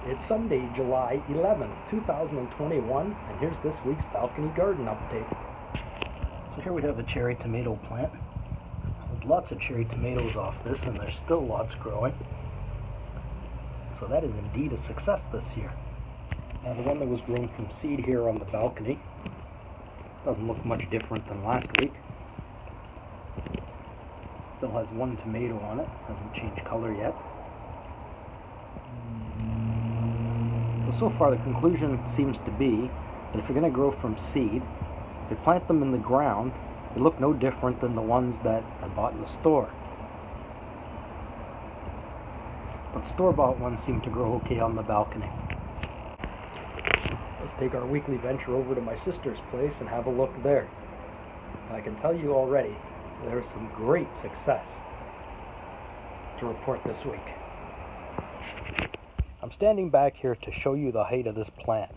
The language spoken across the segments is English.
It's Sunday, July 11th, 2021, and here's this week's balcony garden update. So here we have a cherry tomato plant. There's lots of cherry tomatoes off this, and there's still lots growing. So that is indeed a success this year. Now the one that was grown from seed here on the balcony doesn't look much different than last week. Still has one tomato on it, hasn't changed color yet. So far the conclusion seems to be that if you're going to grow from seed, if you plant them in the ground, they look no different than the ones that I bought in the store. But store-bought ones seem to grow okay on the balcony. Let's take our weekly venture over to my sister's place and have a look there. I can tell you already, there's some great success to report this week. I'm standing back here to show you the height of this plant.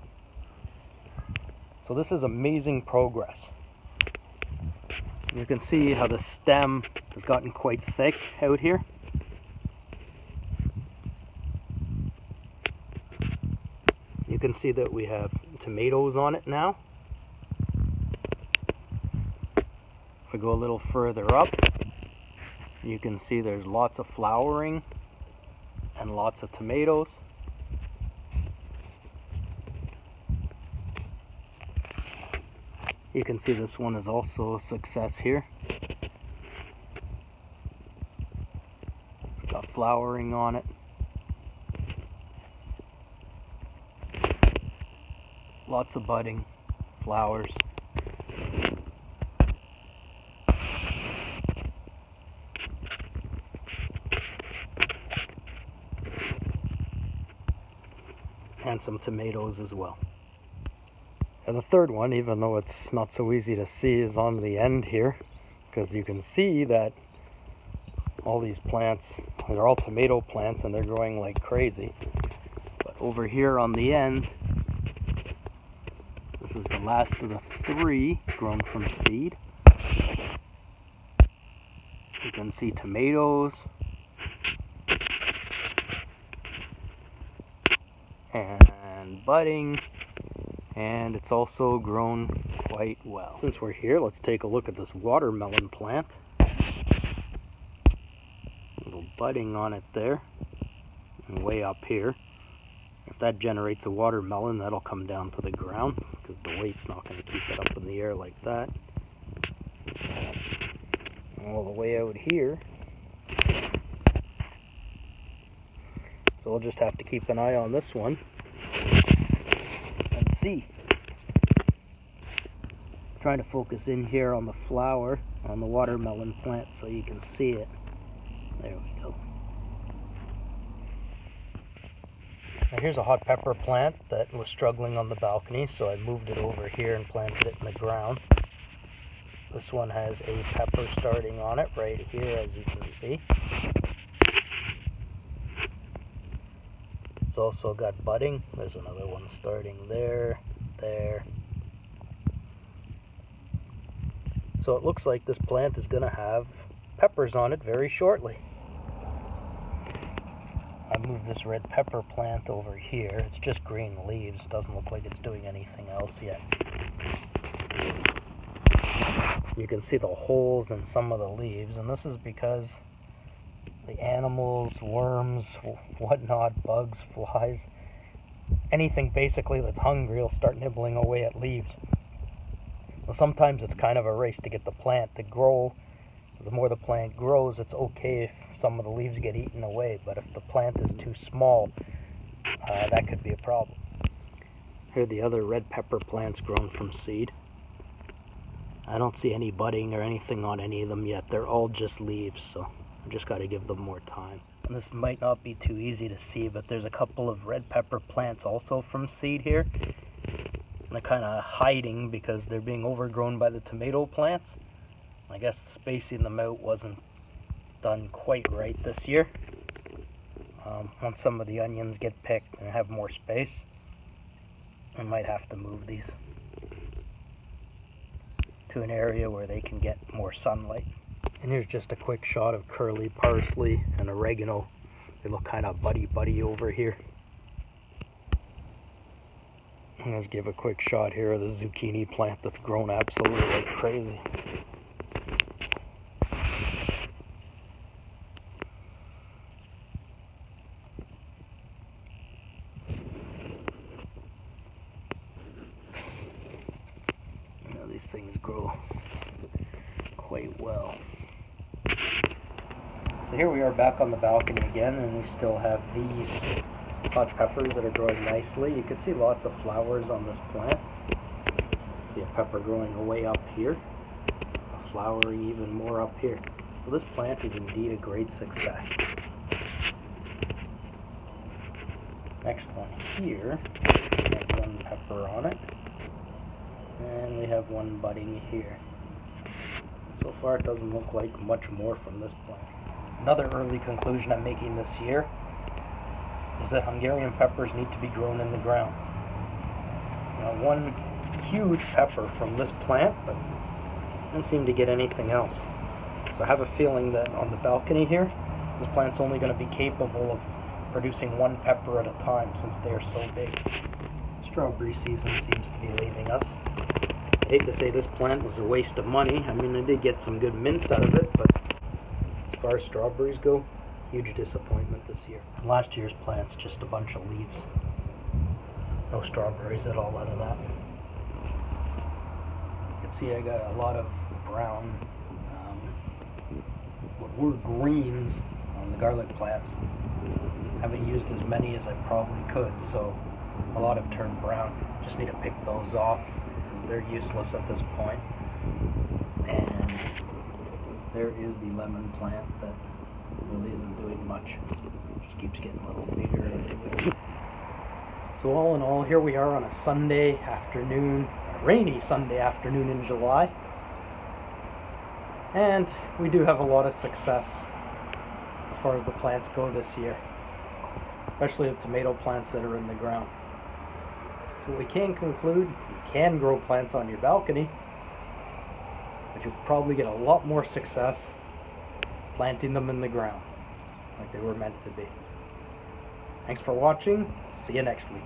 So this is amazing progress. You can see how the stem has gotten quite thick out here. You can see that we have tomatoes on it now. If we go a little further up, you can see there's lots of flowering and lots of tomatoes. You can see this one is also a success here. It's got flowering on it. Lots of budding flowers. And some tomatoes as well. And the third one, even though it's not so easy to see, is on the end here, because you can see that all these plants, they're all tomato plants and they're growing like crazy. But over here on the end, this is the last of the three grown from seed. You can see tomatoes and budding. And it's also grown quite well. Since we're here, let's take a look at this watermelon plant. Little budding on it there, and way up here. If that generates a watermelon, that'll come down to the ground, because the weight's not going to keep it up in the air like that. All the way out here. So we'll just have to keep an eye on this one. See. Trying to focus in here on the flower on the watermelon plant so you can see it. There we go. Now here's a hot pepper plant that was struggling on the balcony, so I moved it over here and planted it in the ground. This one has a pepper starting on it right here, as you can see. It's also got budding. There's another one starting there. So it looks like this plant is going to have peppers on it very shortly. I moved this red pepper plant over here. It's just green leaves. Doesn't look like it's doing anything else yet. You can see the holes in some of the leaves, and this is because the animals, worms, whatnot, bugs, flies, anything basically that's hungry will start nibbling away at leaves. Well, sometimes it's kind of a race to get the plant to grow. The more the plant grows, it's okay if some of the leaves get eaten away, but if the plant is too small, that could be a problem. Here are the other red pepper plants grown from seed. I don't see any budding or anything on any of them yet. They're all just leaves, so I just got to give them more time. And this might not be too easy to see, but there's a couple of red pepper plants also from seed here. And they're kind of hiding because they're being overgrown by the tomato plants. I guess spacing them out wasn't done quite right this year. Once some of the onions get picked and have more space, I might have to move these to an area where they can get more sunlight. And here's just a quick shot of curly parsley and oregano. They look kind of buddy-buddy over here. Let's give a quick shot here of the zucchini plant that's grown absolutely like crazy. Now these things grow quite well. So here we are back on the balcony again, and we still have these hot peppers that are growing nicely. You can see lots of flowers on this plant. See a pepper growing way up here, a flowering even more up here. So this plant is indeed a great success. Next one here, we have one pepper on it, and we have one budding here. So far it doesn't look like much more from this plant. Another early conclusion I'm making this year is that Hungarian peppers need to be grown in the ground. Now, one huge pepper from this plant, but didn't seem to get anything else. So I have a feeling that on the balcony here, this plant's only going to be capable of producing one pepper at a time since they are so big. Strawberry season seems to be leaving us. I hate to say this plant was a waste of money. I mean, I did get some good mint out of it, but as far as strawberries go, huge disappointment this year. Last year's plant's just a bunch of leaves. No strawberries at all out of that. You can see I got a lot of brown, what were greens on the garlic plants. Haven't used as many as I probably could, so a lot have turned brown. Just need to pick those off because they're useless at this point. And there is the lemon plant that really isn't doing much. Just keeps getting a little bigger and bigger. So all in all, here we are on a Sunday afternoon, a rainy Sunday afternoon in July. And we do have a lot of success as far as the plants go this year, especially the tomato plants that are in the ground. So we can conclude, you can grow plants on your balcony, but you'll probably get a lot more success planting them in the ground like they were meant to be. Thanks for watching. See you next week.